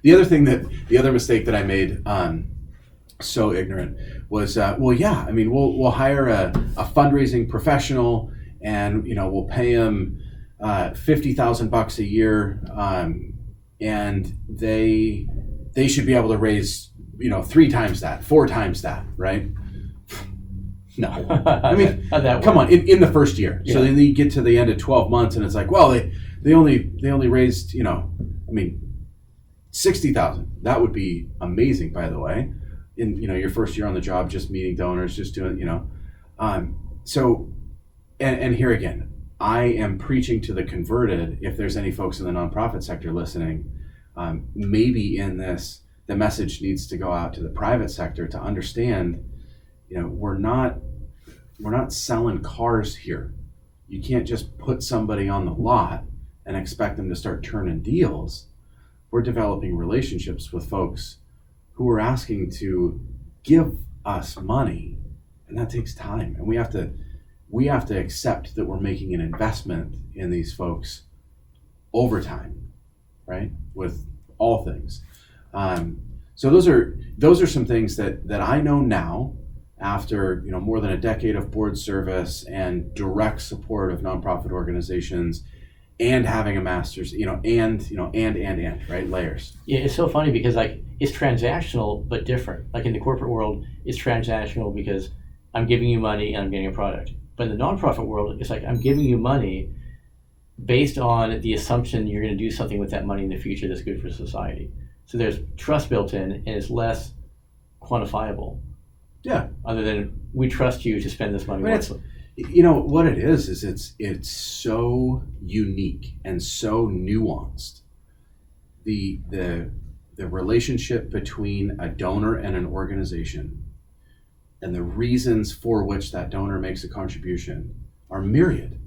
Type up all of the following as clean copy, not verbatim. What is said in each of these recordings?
The other mistake that I made, so ignorant, was well, yeah. I mean, we'll hire a fundraising professional, and we'll pay him $50,000 a year, and they should be able to raise 3 times that, 4 times that, right? No, I mean, come on, in the first year. Yeah. So then you get to the end of 12 months, and it's like, well, they only raised, I mean, 60,000. That would be amazing, by the way. In your first year on the job, just meeting donors, just doing, so, and here again, I am preaching to the converted. If there's any folks in the nonprofit sector listening, maybe in this, the message needs to go out to the private sector to understand, we're not selling cars here. You can't just put somebody on the lot and expect them to start turning deals. We're developing relationships with folks who are asking to give us money, and that takes time. And we have to accept that we're making an investment in these folks over time, right? With all things. So those are some things that I know now, after more than a decade of board service and direct support of nonprofit organizations, and having a master's, and right, layers. Yeah, it's so funny because it's transactional but different. Like in the corporate world, it's transactional because I'm giving you money and I'm getting a product. But in the nonprofit world, it's like I'm giving you money based on the assumption you're going to do something with that money in the future that's good for society. So there's trust built in, and it's less quantifiable. Yeah. Other than we trust you to spend this money wisely. What it is it's so unique and so nuanced. The relationship between a donor and an organization, and the reasons for which that donor makes a contribution, are myriad.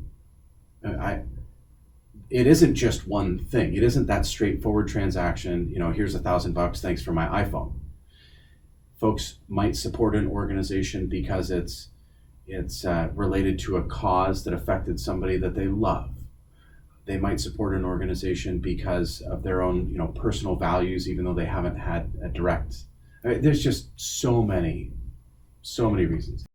It isn't just one thing. It isn't that straightforward transaction. Here's $1,000. Thanks for my iPhone. Folks might support an organization because it's related to a cause that affected somebody that they love. They might support an organization because of their own, personal values, even though they haven't had a direct. There's just so many reasons.